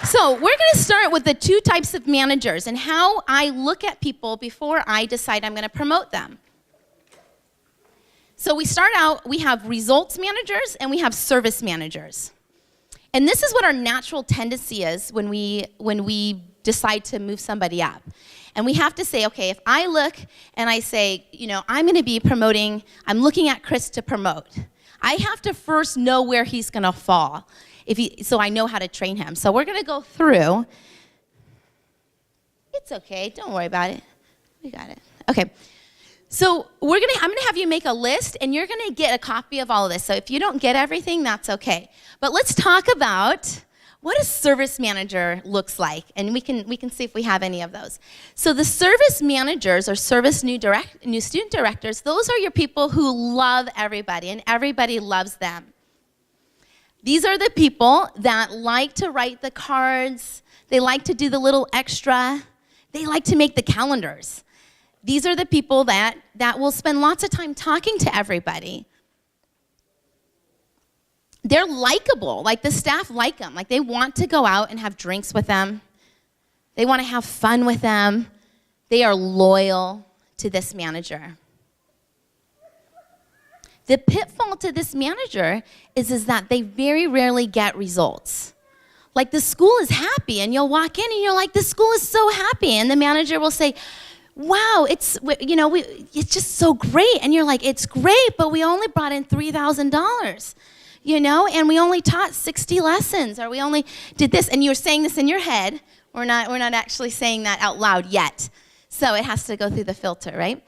So we're going to start with the two types of managers and how I look at people before I decide I'm going to promote them. So we start out, we have results managers and we have service managers. And this is what our natural tendency is when we decide to move somebody up. And we have to say, okay, if I look and I say, I'm going to be promoting, I'm looking at Chris to promote. I have to first know where he's going to fall so I know how to train him. So we're going to go through. It's okay. Don't worry about it. We got it. Okay. So I'm going to have you make a list, and you're going to get a copy of all of this. So if you don't get everything, that's okay. But let's talk about what a service manager looks like, and we can see if we have any of those. So the service managers or service new student directors, those are your people who love everybody, and everybody loves them. These are the people that like to write the cards. They like to do the little extra. They like to make the calendars. These are the people that will spend lots of time talking to everybody. They're likable, like the staff like them. Like they want to go out and have drinks with them. They want to have fun with them. They are loyal to this manager. The pitfall to this manager is that they very rarely get results. Like the school is happy, and you'll walk in and you're like, the school is so happy. And the manager will say, wow, it's just so great. And you're like, it's great, but we only brought in $3,000, and we only taught 60 lessons, or we only did this. And you're saying this in your head. We're not actually saying that out loud yet. So it has to go through the filter, right?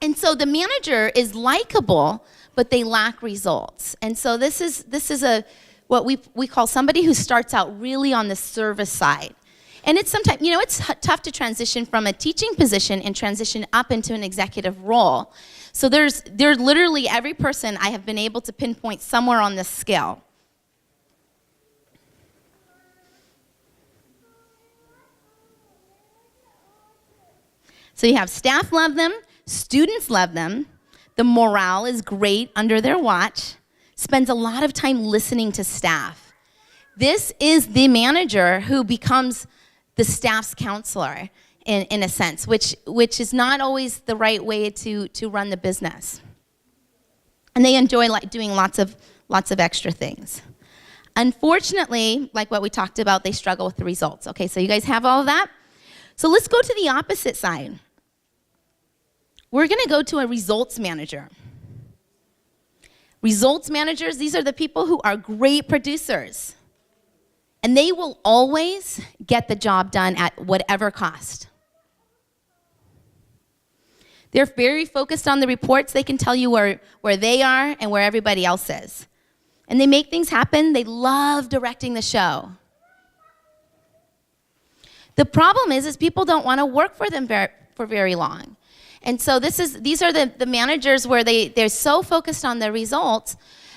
And so the manager is likable, but they lack results. And so this is what we call somebody who starts out really on the service side. And it's sometimes, it's tough to transition from a teaching position and transition up into an executive role. So there's literally every person I have been able to pinpoint somewhere on this scale. So you have staff love them, students love them, the morale is great under their watch, spends a lot of time listening to staff. This is the manager who becomes the staff's counselor in a sense, which is not always the right way to run the business. And they enjoy doing lots of extra things. Unfortunately, like what we talked about, they struggle with the results. Okay, so you guys have all of that? So let's go to the opposite side. We're going to go to a results manager. Results managers, these are the people who are great producers. And they will always get the job done at whatever cost. They're very focused on the reports. They can tell you where they are and where everybody else is. And they make things happen. They love directing the show. The problem is people don't want to work for them for very long. And so these are the managers where they're so focused on the results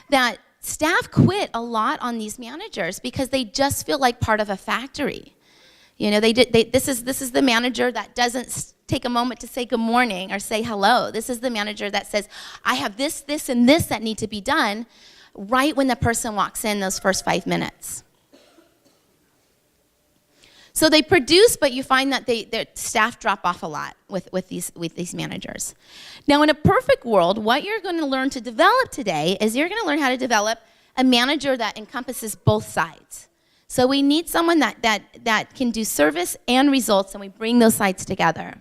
that staff quit a lot on these managers because they just feel like part of a factory. This is the manager that doesn't take a moment to say good morning or say hello. This is the manager that says, I have this, and this that need to be done right when the person walks in those first 5 minutes. So they produce, but you find that their staff drop off a lot with these managers. Now, in a perfect world, what you're going to learn to develop today is you're going to learn how to develop a manager that encompasses both sides. So we need someone that can do service and results, and we bring those sides together.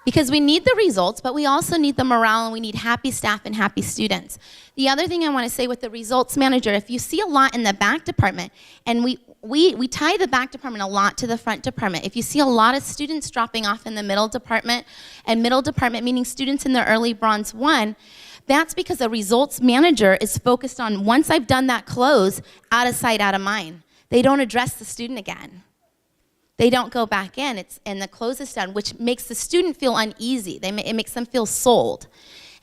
Because we need the results, but we also need the morale, and we need happy staff and happy students. The other thing I want to say with the results manager, if you see a lot in the back department, and we tie the back department a lot to the front department. If you see a lot of students dropping off in the middle department, and middle department meaning students in the early Bronze 1, that's because a results manager is focused on, once I've done that close, out of sight, out of mind. They don't address the student again. They don't go back in, and the close is done, which makes the student feel uneasy. It makes them feel sold.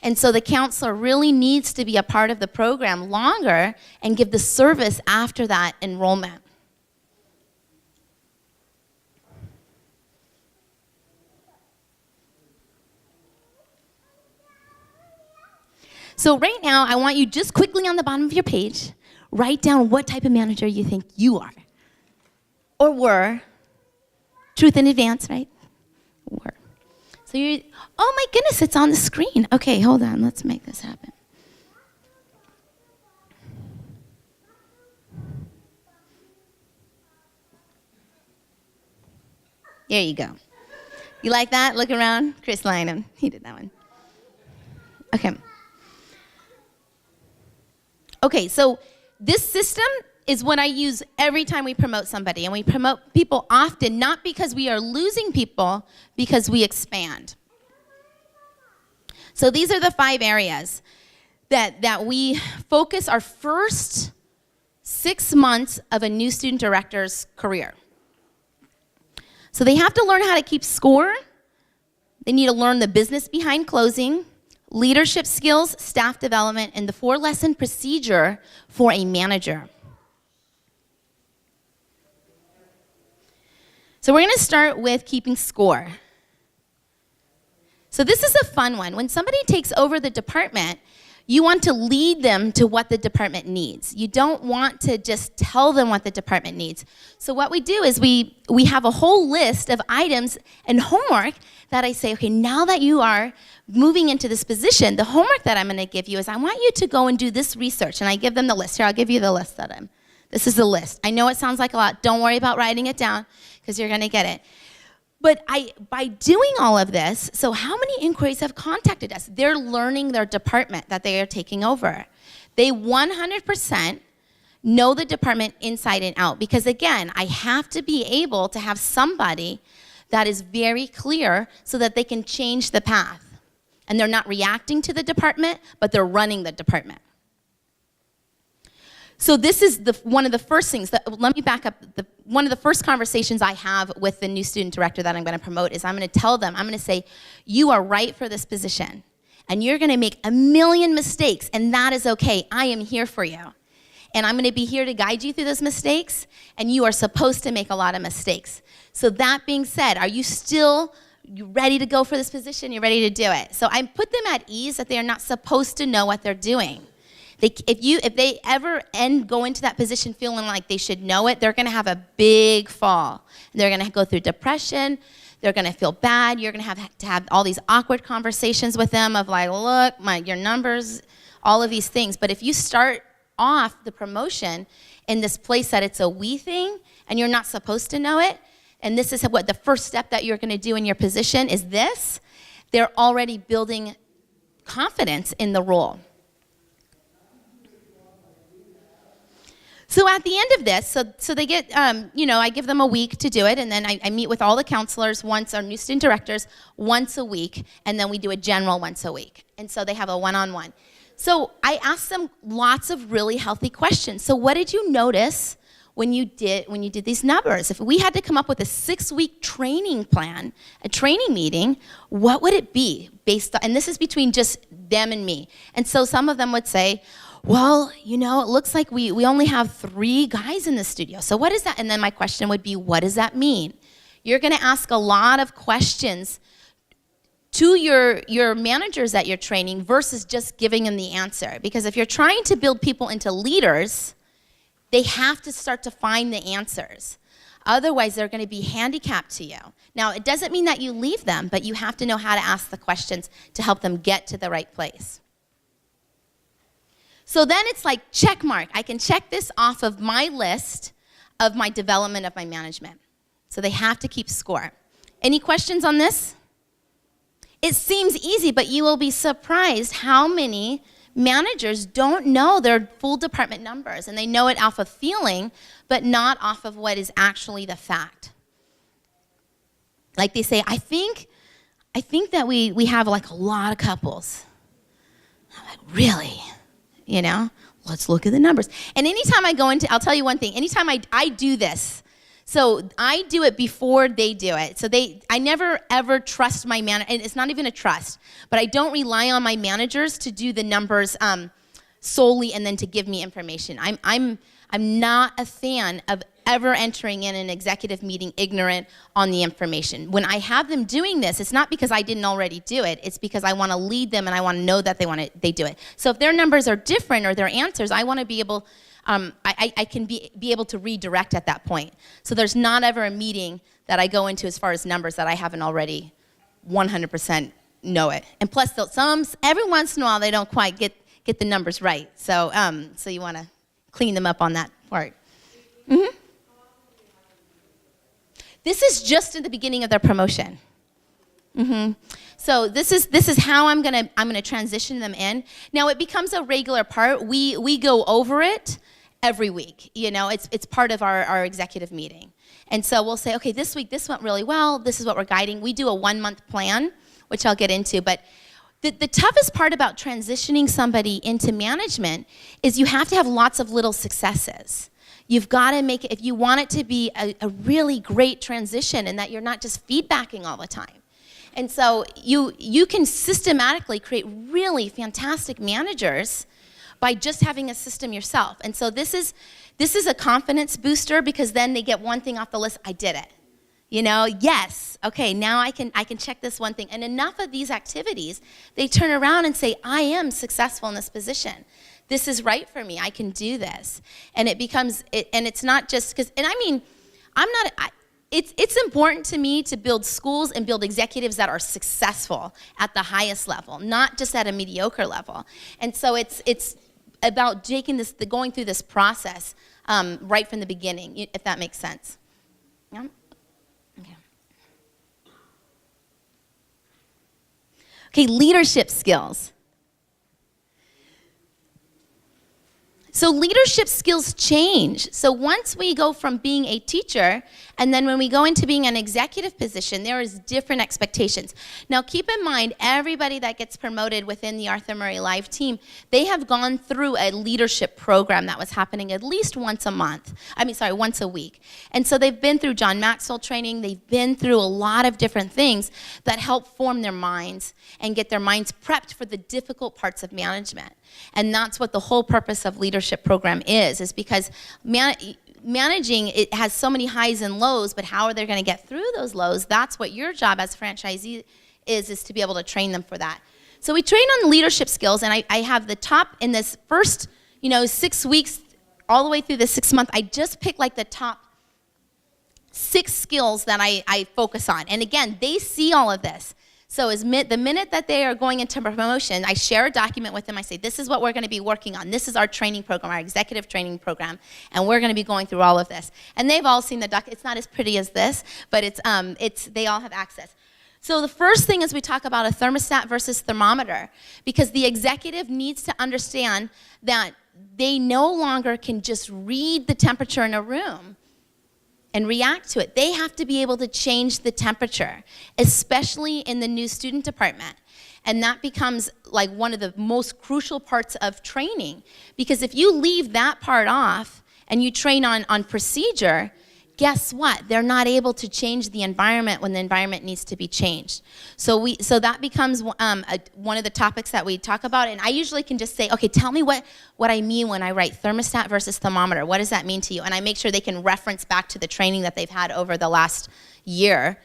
And so the counselor really needs to be a part of the program longer and give the service after that enrollment. So right now, I want you just quickly on the bottom of your page, write down what type of manager you think you are. Or were. Truth in advance, right? Were. So you're, oh my goodness, it's on the screen. Okay, hold on, let's make this happen. There you go. You like that? Look around. Chris Lynam, he did that one. Okay. Okay, so this system is what I use every time we promote somebody. And we promote people often, not because we are losing people, because we expand. So these are the 5 areas that we focus our first 6 months of a new student director's career. So they have to learn how to keep score. They need to learn the business behind closing, leadership skills, staff development, and the 4-lesson procedure for a manager. So we're going to start with keeping score. So this is a fun one. When somebody takes over the department, you want to lead them to what the department needs. You don't want to just tell them what the department needs. So what we do is we have a whole list of items and homework that I say, okay, now that you are moving into this position, the homework that I'm going to give you is I want you to go and do this research. And I give them the list. Here, I'll give you the list that this is the list. I know it sounds like a lot. Don't worry about writing it down because you're going to get it. But by doing all of this, so how many inquiries have contacted us? They're learning their department that they are taking over. They 100% know the department inside and out because, again, I have to be able to have somebody that is very clear so that they can change the path. And they're not reacting to the department, but they're running the department. So this is one of the first things, let me back up. One of the first conversations I have with the new student director that I'm going to promote is I'm going to tell them, I'm going to say, you are right for this position, and you're going to make a million mistakes, and that is okay. I am here for you. And I'm going to be here to guide you through those mistakes, and you are supposed to make a lot of mistakes. So that being said, are you still ready to go for this position? You're ready to do it. So I put them at ease that they are not supposed to know what they're doing. If they ever go into that position feeling like they should know it, they're going to have a big fall. They're going to go through depression. They're going to feel bad. You're going to have all these awkward conversations with them of like, look, your numbers, all of these things. But if you start off the promotion in this place that it's a we thing and you're not supposed to know it, and this is what the first step that you're going to do in your position is this, they're already building confidence in the role. So at the end of this, so they get, I give them a week to do it, and then I meet with all the counselors our new student directors, once a week, and then we do a general once a week. And so they have a one-on-one. So I ask them lots of really healthy questions. So what did you notice when you did these numbers? If we had to come up with a 6-week training plan, a training meeting, what would it be based on, and this is between just them and me. And so some of them would say, well, it looks like we only have 3 guys in the studio. So what is that? And then my question would be, what does that mean? You're going to ask a lot of questions to your managers that you're training versus just giving them the answer. Because if you're trying to build people into leaders, they have to start to find the answers. Otherwise, they're going to be handicapped to you. Now, it doesn't mean that you leave them, but you have to know how to ask the questions to help them get to the right place. So then it's like check mark. I can check this off of my list of my development of my management. So they have to keep score. Any questions on this? It seems easy, but you will be surprised how many managers don't know their full department numbers, and they know it off of feeling, but not off of what is actually the fact. Like they say, I think that we have like a lot of couples. I'm like, really? Let's look at the numbers. And anytime I go into, I'll tell you one thing, anytime I do this, so I do it before they do it. So I never ever trust my manager, and it's not even a trust, but I don't rely on my managers to do the numbers solely and then to give me information. I'm not a fan of ever entering in an executive meeting ignorant on the information. When I have them doing this, it's not because I didn't already do it. It's because I want to lead them and I want to know that they do it. So if their numbers are different or their answers, I want to be able, I can be able to redirect at that point. So there's not ever a meeting that I go into as far as numbers that I haven't already 100% know it. And plus, every once in a while, they don't quite get the numbers right. So, so you want to clean them up on that part. Mm-hmm. This is just at the beginning of their promotion. Mm-hmm. So this is how I'm gonna transition them in. Now it becomes a regular part. We go over it every week. You know, it's part of our executive meeting. And so we'll say, okay, this week this went really well. This is what we're guiding. We do a 1-month plan, which I'll get into. But the toughest part about transitioning somebody into management is you have to have lots of little successes. You've got to make it, if you want it to be a really great transition and that you're not just feedbacking all the time. And so you can systematically create really fantastic managers by just having a system yourself. And so this is a confidence booster because then they get one thing off the list, I did it. You know, yes, okay, now I can check this one thing. And enough of these activities, they turn around and say, I am successful in this position. This is right for me, I can do this. And it becomes, and it's not just, because, and I mean, it's important to me to build schools and build executives that are successful at the highest level, not just at a mediocre level. And so it's about going through this process right from the beginning, if that makes sense. Yeah? Okay. Okay, leadership skills. So leadership skills change. So once we go from being a teacher, and then when we go into being an executive position, there is different expectations. Now keep in mind, everybody that gets promoted within the Arthur Murray Live team, they have gone through a leadership program that was happening at least once a week. And so they've been through John Maxwell training, they've been through a lot of different things that help form their minds and get their minds prepped for the difficult parts of management. And that's what the whole purpose of leadership program is because managing, it has so many highs and lows, but how are they going to get through those lows? That's what your job as a franchisee is to be able to train them for that. So we train on leadership skills, and I have the top in this first, 6 weeks, all the way through the 6th month, I just pick like the top 6 skills that I focus on. And again, they see all of this. So the minute that they are going into promotion, I share a document with them. I say, this is what we're going to be working on. This is our training program, our executive training program, and we're going to be going through all of this. And they've all seen the document. It's not as pretty as this, but they all have access. So the first thing is we talk about a thermostat versus thermometer, because the executive needs to understand that they no longer can just read the temperature in a room and react to it. They have to be able to change the temperature, especially in the new student department. And that becomes like one of the most crucial parts of training, because if you leave that part off and you train on procedure, guess what? They're not able to change the environment when the environment needs to be changed. So that becomes one of the topics that we talk about. And I usually can just say, okay, tell me what I mean when I write thermostat versus thermometer. What does that mean to you? And I make sure they can reference back to the training that they've had over the last year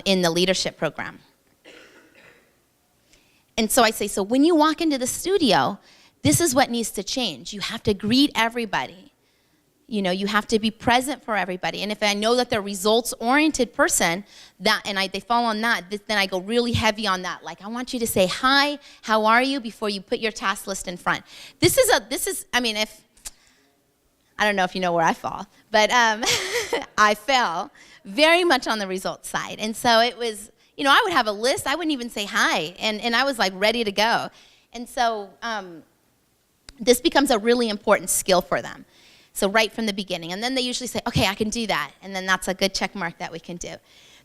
in the leadership program. And so I say, so when you walk into the studio, this is what needs to change. You have to greet everybody. You have to be present for everybody. And if I know that they're a results-oriented person, they fall on that, then I go really heavy on that. Like, I want you to say, hi, how are you, before you put your task list in front. I don't know if you know where I fall, but I fell very much on the results side. And so it was, I would have a list. I wouldn't even say hi. And I was like ready to go. And so this becomes a really important skill for them. So right from the beginning. And then they usually say, okay, I can do that. And then that's a good check mark that we can do.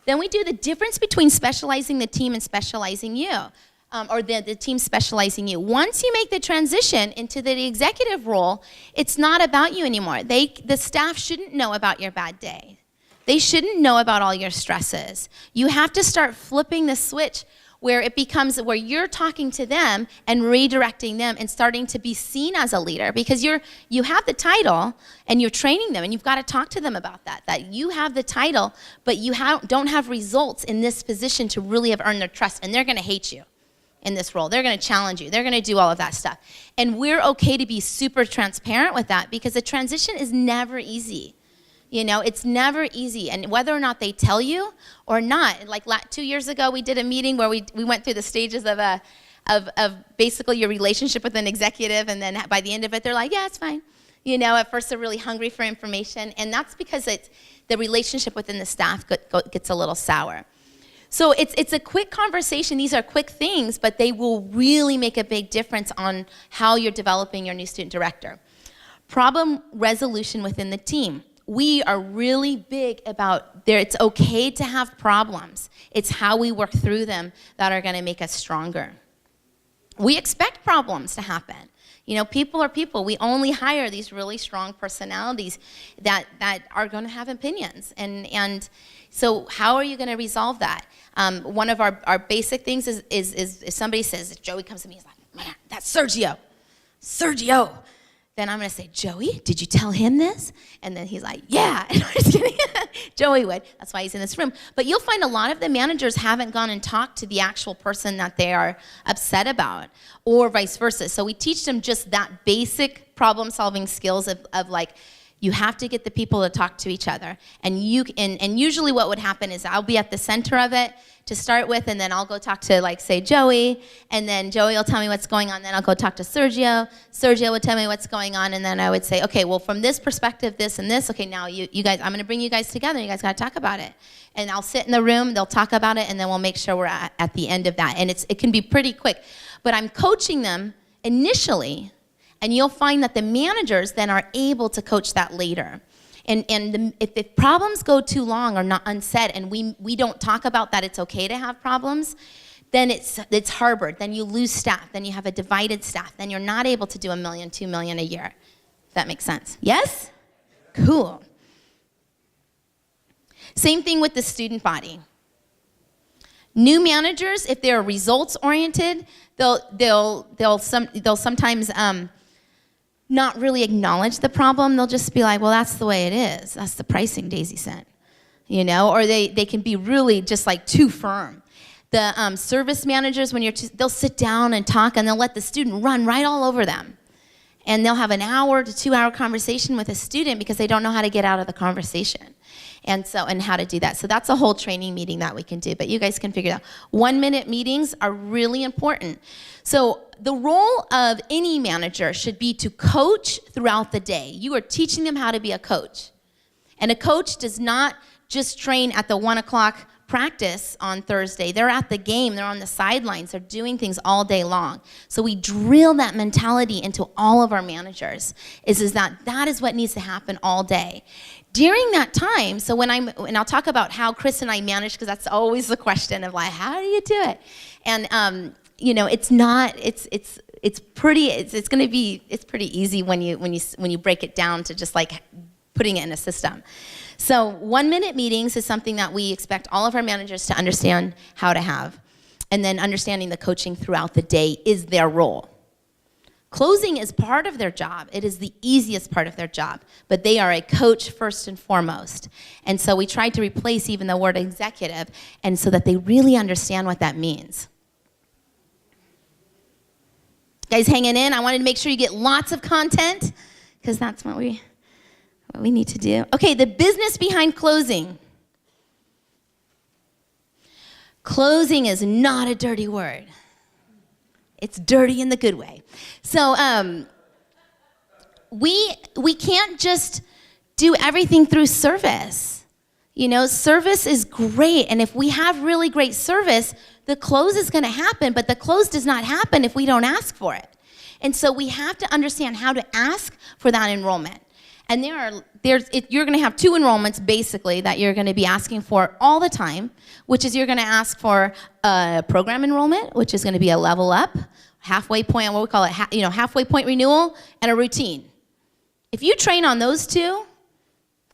Then we do the difference between specializing the team and specializing you, or the team specializing you. Once you make the transition into the executive role, it's not about you anymore. The staff shouldn't know about your bad day. They shouldn't know about all your stresses. You have to start flipping the switch where it becomes where you're talking to them and redirecting them and starting to be seen as a leader, because you have the title and you're training them, and you've got to talk to them about that you have the title, but you don't have results in this position to really have earned their trust, and they're going to hate you in this role. They're going to challenge you. They're going to do all of that stuff. And we're okay to be super transparent with that, because the transition is never easy. It's never easy. And whether or not they tell you or not, like 2 years ago, we did a meeting where we went through the stages of basically your relationship with an executive, and then by the end of it, they're like, yeah, it's fine. At first they're really hungry for information, and that's because the relationship within the staff gets a little sour. So it's a quick conversation. These are quick things, but they will really make a big difference on how you're developing your new student director. Problem resolution within the team. We are really big about it's okay to have problems. It's how we work through them that are going to make us stronger. We expect problems to happen. People are people. We only hire these really strong personalities that are going to have opinions. And so how are you going to resolve that? One of our basic things is if somebody says, if Joey comes to me, he's like, man, that's Sergio. Then I'm going to say, Joey, did you tell him this? And then he's like, yeah. And I'm just kidding. Joey would. That's why he's in this room. But you'll find a lot of the managers haven't gone and talked to the actual person that they are upset about, or vice versa. So we teach them just that basic problem-solving skills of like, you have to get the people to talk to each other. And usually what would happen is I'll be at the center of it to start with, and then I'll go talk to, like, say, Joey, and then Joey will tell me what's going on, then I'll go talk to Sergio. Sergio would tell me what's going on, and then I would say, okay, well, from this perspective, this and this, okay, now you guys, I'm going to bring you guys together, and you guys got to talk about it. And I'll sit in the room, they'll talk about it, and then we'll make sure we're at the end of that. And it can be pretty quick. But I'm coaching them initially, and you'll find that the managers then are able to coach that later. And if problems go too long or not unsaid, and we don't talk about that it's okay to have problems, then it's harbored. Then you lose staff. Then you have a divided staff. Then you're not able to do $1 million, $2 million a year. If that makes sense. Yes? Cool. Same thing with the student body. New managers, if they're results oriented, they'll sometimes not really acknowledge the problem. They'll just be like, well, that's the way it is. That's the pricing Daisy sent, or they can be really just like too firm. The service managers, they'll sit down and talk, and they'll let the student run right all over them. And they'll have an hour to 2 hour conversation with a student because they don't know how to get out of the conversation. And how to do that. So that's a whole training meeting that we can do, but you guys can figure it out. 1-minute meetings are really important. So the role of any manager should be to coach throughout the day. You are teaching them how to be a coach. And a coach does not just train at the 1 o'clock practice on Thursday. They're at the game. They're on the sidelines. They're doing things all day long. So we drill that mentality into all of our managers, is that is what needs to happen all day. During that time, so and I'll talk about how Chris and I manage, because that's always the question of like, how do you do it? And it's pretty easy when you break it down to just like putting it in a system. So 1-minute meetings is something that we expect all of our managers to understand how to have. And then understanding the coaching throughout the day is their role. Closing is part of their job. It is the easiest part of their job, but they are a coach first and foremost. And so we tried to replace even the word executive, and so that they really understand what that means. Guys hanging in? I wanted to make sure you get lots of content, because that's what we need to do. Okay, the business behind closing. Closing is not a dirty word. It's dirty in the good way. So we can't just do everything through service. Service is great, and if we have really great service, the close is going to happen, but the close does not happen if we don't ask for it. And so we have to understand how to ask for that enrollment. And you're going to have 2 enrollments, basically, that you're going to be asking for all the time, which is you're going to ask for a program enrollment, which is going to be a level up, halfway point, what we call it, halfway point renewal, and a routine. If you train on those 2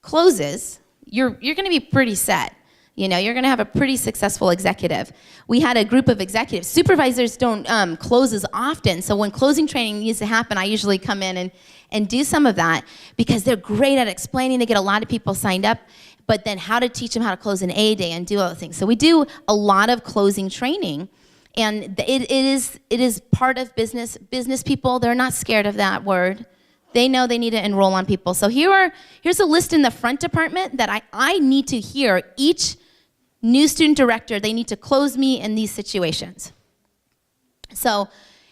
closes, you're going to be pretty set. You're going to have a pretty successful executive. We had a group of executives. Supervisors don't close as often, so when closing training needs to happen, I usually come in and do some of that because they're great at explaining. They get a lot of people signed up, but then how to teach them how to close an A day and do other things. So we do a lot of closing training, and it is part of business. Business people, they're not scared of that word. They know they need to enroll on people. So here's a list in the front department that I need to hear each new student director. They need to close me in these situations. So,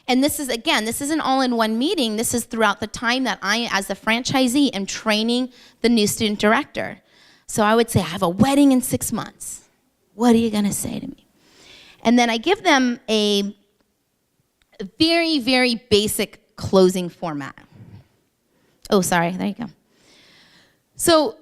and this isn't all in one meeting. This is throughout the time that I, as a franchisee, am training the new student director. So I would say, I have a wedding in 6 months. What are you going to say to me? And then I give them a very, very basic closing format. Oh, sorry, there you go. So,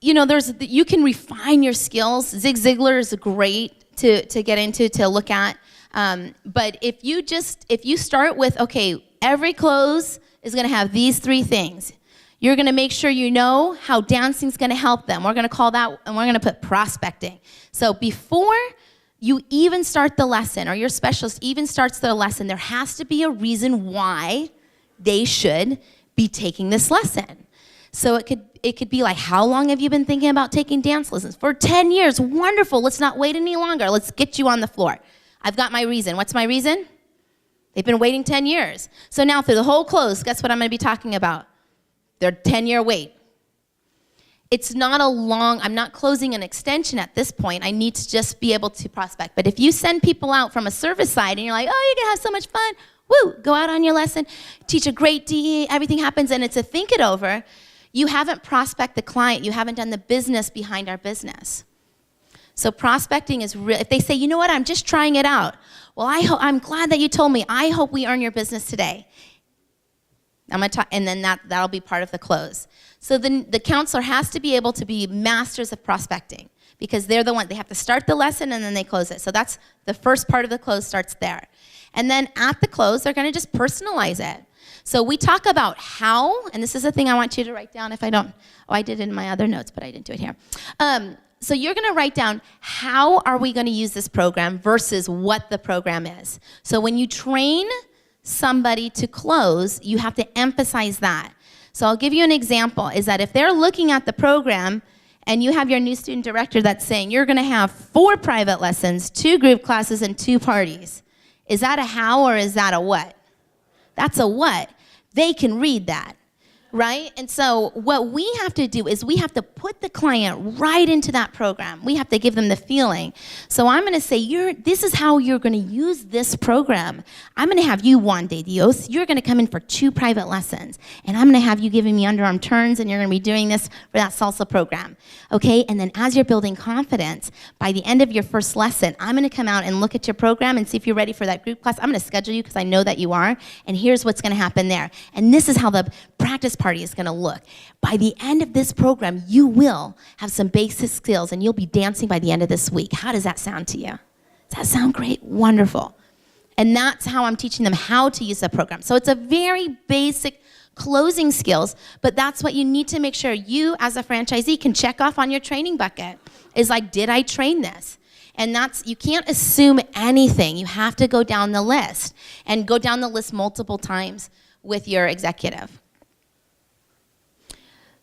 you can refine your skills. Zig Ziglar is great to get into, to look at. But if you start with, okay, every close is gonna have these 3 things. You're gonna make sure you know how dancing's gonna help them. We're gonna call that, and we're gonna put prospecting. So before you even start the lesson, or your specialist even starts the lesson, there has to be a reason why they should be taking this lesson. So it could be like, how long have you been thinking about taking dance lessons? For 10 years, wonderful, let's not wait any longer. Let's get you on the floor. I've got my reason. What's my reason? They've been waiting 10 years. So now through the whole close, guess what I'm gonna be talking about? Their 10-year wait. It's not I'm not closing an extension at this point. I need to just be able to prospect. But if you send people out from a service side and you're like, oh, you're gonna have so much fun, woo, go out on your lesson, teach a great DE, everything happens, and it's a think it over, you haven't prospect the client, you haven't done the business behind our business. So prospecting is real. If they say, you know what, I'm just trying it out. Well, I'm glad that you told me. I hope we earn your business today. I'm gonna talk, and then that'll be part of the close. So then the counselor has to be able to be masters of prospecting, because they're the one, they have to start the lesson and then they close it. So that's the first part of the close starts there. And then at the close, they're gonna just personalize it. So we talk about how, and this is the thing I want you to write down if I don't, I did it in my other notes, but I didn't do it here. So you're gonna write down, how are we gonna use this program versus what the program is. So when you train somebody to close, you have to emphasize that. So I'll give you an example, is that if they're looking at the program and you have your new student director that's saying you're gonna have 4 private lessons, 2 group classes, and 2 parties. Is that a how or is that a what? That's a what. They can read that, right? And so what we have to do is we have to put the client right into that program. We have to give them the feeling. So I'm gonna say, this is how you're gonna use this program. I'm gonna have you, Juan de Dios, you're gonna come in for 2 private lessons, and I'm gonna have you giving me underarm turns, and you're gonna be doing this for that salsa program, okay? And then as you're building confidence, by the end of your first lesson, I'm gonna come out and look at your program and see if you're ready for that group class. I'm gonna schedule you because I know that you are, and here's what's gonna happen there. And this is how the practice party is gonna look. By the end of this program, you will have some basic skills and you'll be dancing by the end of this week. How does that sound to you? Does that sound great? Wonderful. And that's how I'm teaching them how to use the program. So it's a very basic closing skills, but that's what you need to make sure you as a franchisee can check off on your training bucket. Is like, did I train this? And you can't assume anything. You have to go down the list and go down the list multiple times with your executive.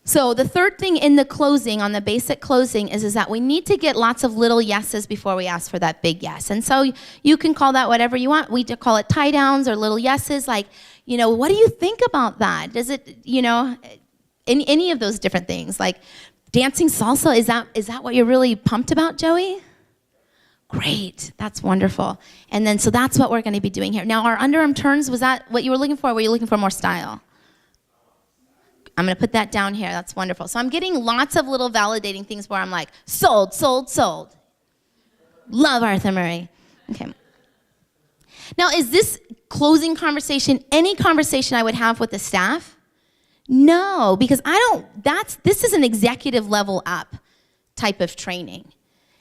So the third thing in the closing, on the basic closing, is that we need to get lots of little yeses before we ask for that big yes. And so you can call that whatever you want. We call it tie downs or little yeses, like, what do you think about that? Does it, any of those different things, like dancing salsa, is that what you're really pumped about, Joey? Great, that's wonderful. And then, so that's what we're gonna be doing here. Now, our underarm turns, was that what you were looking for, or were you looking for more style? I'm gonna put that down here, that's wonderful. So I'm getting lots of little validating things where I'm like, sold, sold, sold. Love Arthur Murray. Okay. Now, is this closing conversation any conversation I would have with the staff? No, because this is an executive level up type of training.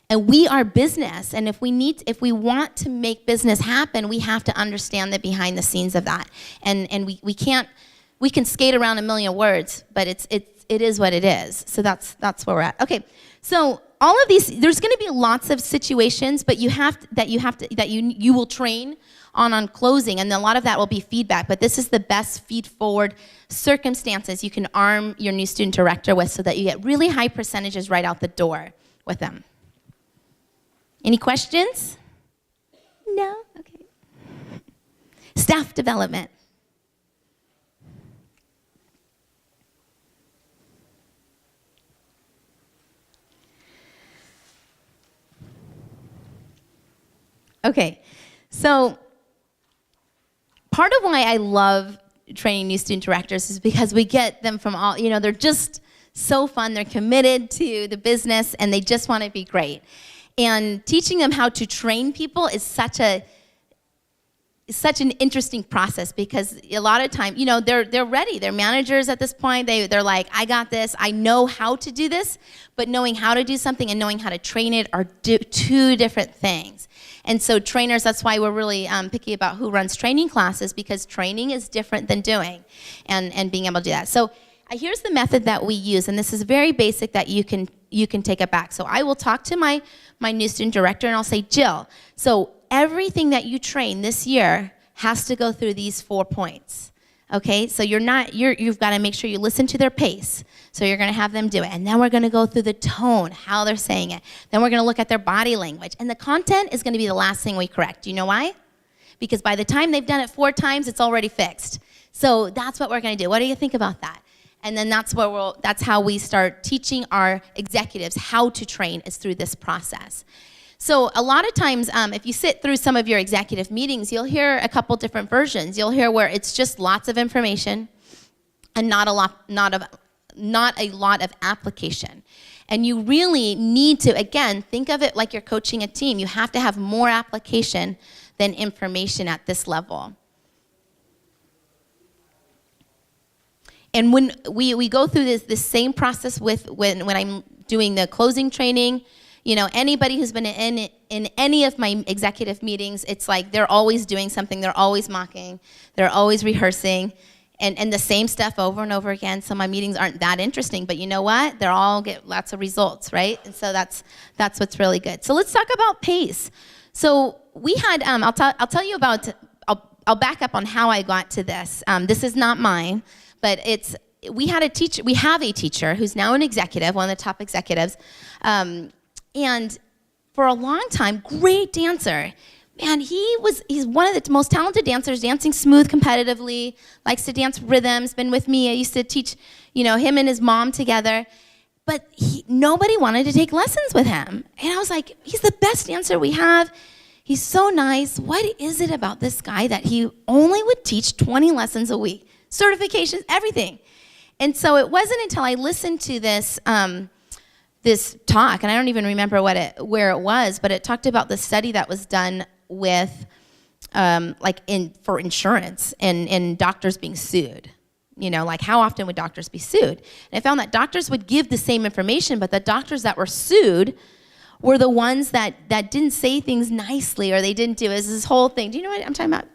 And we are business, and if we want to make business happen, we have to understand the behind the scenes of that. And we can skate around a million words, but it is what it is. So that's where we're at. Okay, so all of these, there's going to be lots of situations, but you will train on closing, and a lot of that will be feedback, but this is the best feed-forward circumstances you can arm your new student director with so that you get really high percentages right out the door with them. Any questions? No? Okay. Staff development. Okay, so part of why I love training new student directors is because we get them from all, they're just so fun, they're committed to the business, and they just want to be great. And teaching them how to train people is such an interesting process, because a lot of time, they're ready. They're managers at this point. They're like, I got this. I know how to do this. But knowing how to do something and knowing how to train it are two different things. And so trainers, that's why we're really picky about who runs training classes, because training is different than doing and being able to do that. So here's the method that we use, and this is very basic that you can take it back. So I will talk to my new student director, and I'll say, Jill, so everything that you train this year has to go through these 4 points. Okay, so you've got to make sure you listen to their pace. So you're going to have them do it. And then we're going to go through the tone, how they're saying it. Then we're going to look at their body language. And the content is going to be the last thing we correct. Do you know why? Because by the time they've done it 4 times, it's already fixed. So that's what we're going to do. What do you think about that? And then that's how we start teaching our executives how to train, is through this process. So a lot of times, if you sit through some of your executive meetings, you'll hear a couple different versions. You'll hear where it's just lots of information and not a lot of application. And you really need to, again, think of it like you're coaching a team. You have to have more application than information at this level. And when we go through this same process when I'm doing the closing training, anybody who's been in any of my executive meetings, it's like they're always doing something, they're always mocking, they're always rehearsing, and the same stuff over and over again. So my meetings aren't that interesting, but you know what? They all get lots of results, right? And so that's what's really good. So let's talk about pace. So we had, I'll tell you about, I'll back up on how I got to this. This is not mine, but we have a teacher who's now an executive, one of the top executives, and for a long time, great dancer. Man, he's one of the most talented dancers, dancing smooth competitively, likes to dance rhythms, been with me. I used to teach, him and his mom together. But nobody wanted to take lessons with him. And I was like, he's the best dancer we have. He's so nice. What is it about this guy that he only would teach 20 lessons a week? Certifications, everything. And so it wasn't until I listened to this talk, and I don't even remember where it was, but it talked about the study that was done with, for insurance and doctors being sued. Like how often would doctors be sued? And I found that doctors would give the same information, but the doctors that were sued were the ones that didn't say things nicely, or they didn't do this whole thing. Do you know what I'm talking about?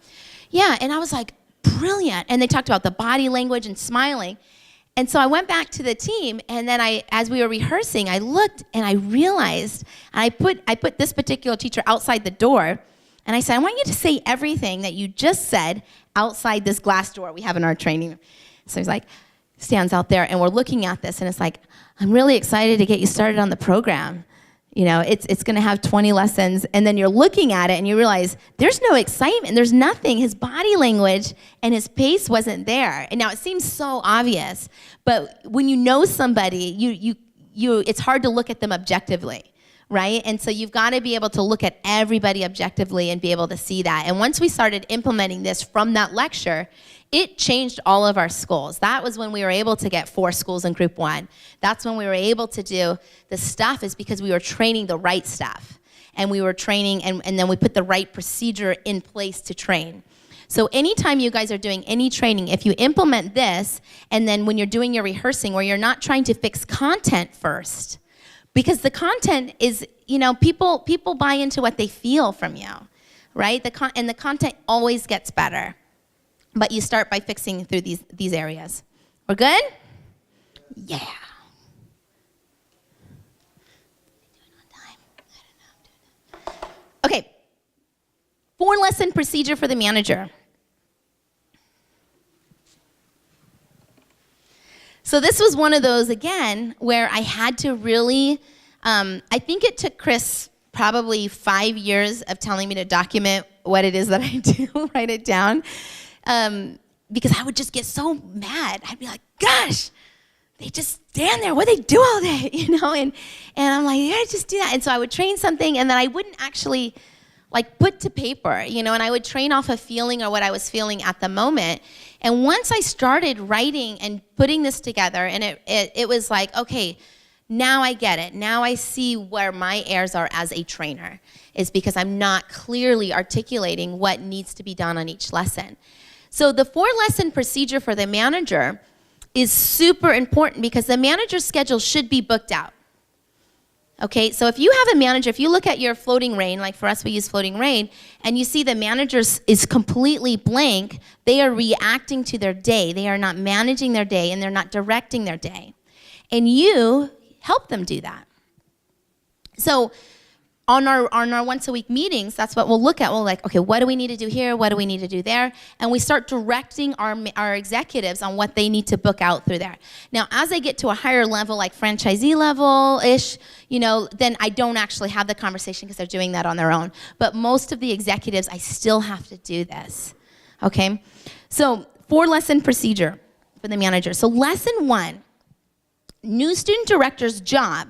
Yeah, and I was like, brilliant. And they talked about the body language and smiling. And so I went back to the team, and then as we were rehearsing, I looked and I realized, and I put this particular teacher outside the door, and I said, I want you to say everything that you just said outside this glass door we have in our training room. So he's like, stands out there, and we're looking at this, and it's like, I'm really excited to get you started on the program. It's going to have 20 lessons, and then you're looking at it, and you realize there's no excitement. There's nothing. His body language and his pace wasn't there. And now it seems so obvious, but when you know somebody, it's hard to look at them objectively, right? And so you've got to be able to look at everybody objectively and be able to see that. And once we started implementing this from that lecture, it changed all of our schools. That was when we were able to get 4 schools in Group 1. That's when we were able to do the stuff, is because we were training the right staff. And we were training, and then we put the right procedure in place to train. So anytime you guys are doing any training, if you implement this, and then when you're doing your rehearsing, where you're not trying to fix content first, because the content is, people buy into what they feel from you, right? And the content always gets better. But you start by fixing through these areas. We're good? Yeah. 4-lesson procedure for the manager. So this was one of those, again, where I had to really, I think it took Chris probably 5 years of telling me to document what it is that I do, write it down, because I would just get so mad. I'd be like, gosh, they just stand there. What do they do all day? And I'm like, yeah, just do that. And so I would train something, and then I wouldn't actually put to paper, and I would train off a feeling or what I was feeling at the moment. And once I started writing and putting this together, and it was like, okay, now I get it. Now I see where my errors are as a trainer, is because I'm not clearly articulating what needs to be done on each lesson. So the 4-lesson procedure for the manager is super important, because the manager's schedule should be booked out. Okay, so if you have a manager, if you look at your floating rain, like for us we use floating rain, and you see the manager is completely blank, they are reacting to their day. They are not managing their day, and they're not directing their day. And you help them do that. So on our once-a-week meetings, that's what we'll look at. We'll okay, what do we need to do here? What do we need to do there? And we start directing our executives on what they need to book out through there. Now, as they get to a higher level, like franchisee level-ish, then I don't actually have the conversation, because they're doing that on their own. But most of the executives, I still have to do this, okay? So 4-lesson procedure for the manager. So lesson 1, new student director's job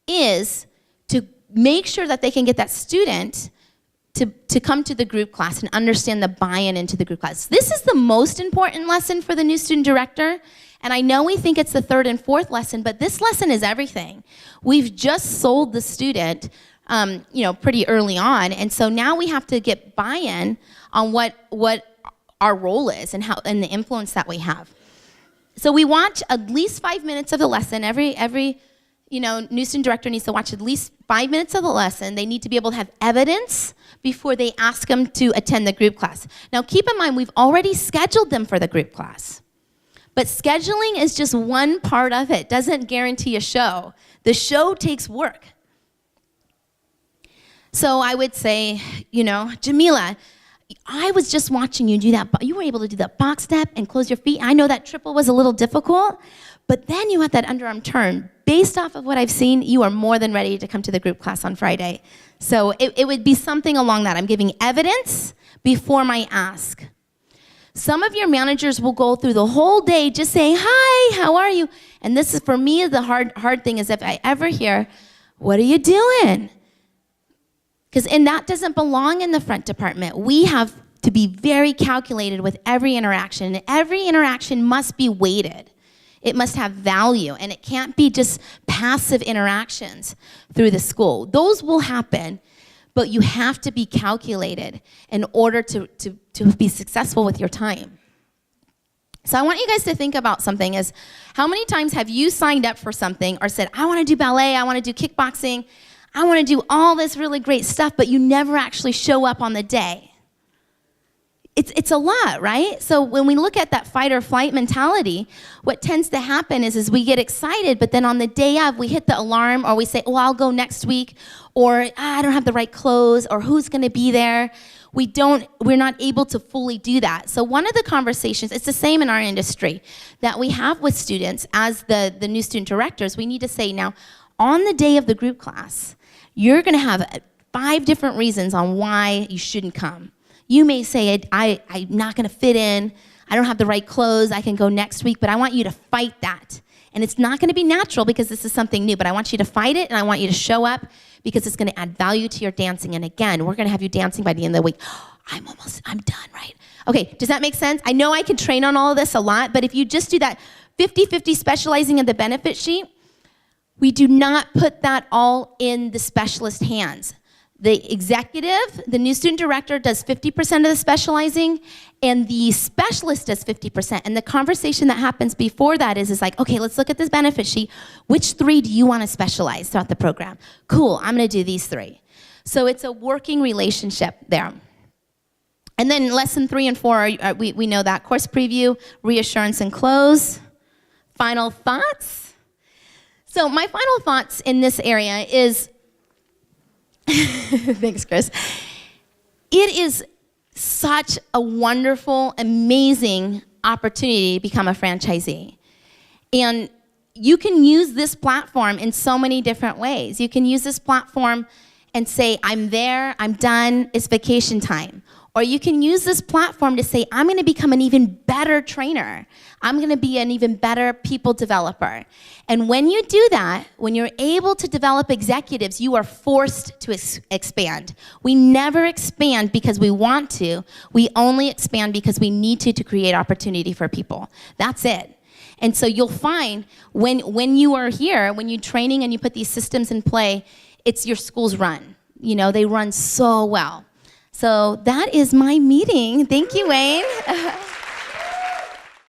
is to make sure that they can get that student to come to the group class and understand the buy-in into the group class. This is the most important lesson for the new student director. And I know we think it's the 3rd and 4th lesson, but this lesson is everything. We've just sold the student, pretty early on. And so now we have to get buy-in on what our role is and the influence that we have. So we watch at least 5 minutes of the lesson. Every new student director needs to watch at least 5 minutes of the lesson. They need to be able to have evidence before they ask them to attend the group class. Now, keep in mind, we've already scheduled them for the group class. But scheduling is just one part of it. Doesn't guarantee a show. The show takes work. So I would say, Jamila, I was just watching you do that. You were able to do that box step and close your feet. I know that triple was a little difficult, but then you had that underarm turn. Based off of what I've seen, you are more than ready to come to the group class on Friday. So it would be something along that. I'm giving evidence before my ask. Some of your managers will go through the whole day just saying, hi, how are you? And this is, for me, the hard thing is if I ever hear, what are you doing? Because that doesn't belong in the front department. We have to be very calculated with every interaction. And every interaction must be weighted. It must have value, and it can't be just passive interactions through the school. Those will happen, but you have to be calculated in order to be successful with your time. So I want you guys to think about something is, how many times have you signed up for something or said, I want to do ballet, I want to do kickboxing, I want to do all this really great stuff, but you never actually show up on the day? It's a lot, right? So when we look at that fight or flight mentality, what tends to happen is we get excited, but then on the day of, we hit the alarm, or we say, well, I'll go next week, or I don't have the right clothes, or who's going to be there? We're not able to fully do that. So one of the conversations, it's the same in our industry, that we have with students as the new student directors, we need to say, now, on the day of the group class, you're going to have 5 different reasons on why you shouldn't come. You may say, I'm not going to fit in, I don't have the right clothes, I can go next week, but I want you to fight that. And it's not going to be natural because this is something new, but I want you to fight it, and I want you to show up because it's going to add value to your dancing. And again, we're going to have you dancing by the end of the week. I'm done, right? Okay, does that make sense? I know I can train on all of this a lot, but if you just do that 50-50 specializing in the benefit sheet, we do not put that all in the specialist hands. The executive, the new student director, does 50% of the specializing, and the specialist does 50%. And the conversation that happens before that is like, okay, let's look at this benefit sheet. Which 3 do you want to specialize throughout the program? Cool, I'm going to do these 3. So it's a working relationship there. And then lesson 3 and 4, we know that. Course preview, reassurance, and close. Final thoughts? So my final thoughts in this area is, thanks, Chris, it is such a wonderful, amazing opportunity to become a franchisee. And you can use this platform in so many different ways. You can use this platform and say, I'm there, I'm done, it's vacation time. Or you can use this platform to say, I'm gonna become an even better trainer. I'm gonna be an even better people developer. And when you do that, when you're able to develop executives, you are forced to expand. We never expand because we want to. We only expand because we need to create opportunity for people. That's it. And so you'll find when you are here, when you're training and you put these systems in play, it's your school's run. You know, they run so well. So that is my meeting. Thank you, Wayne.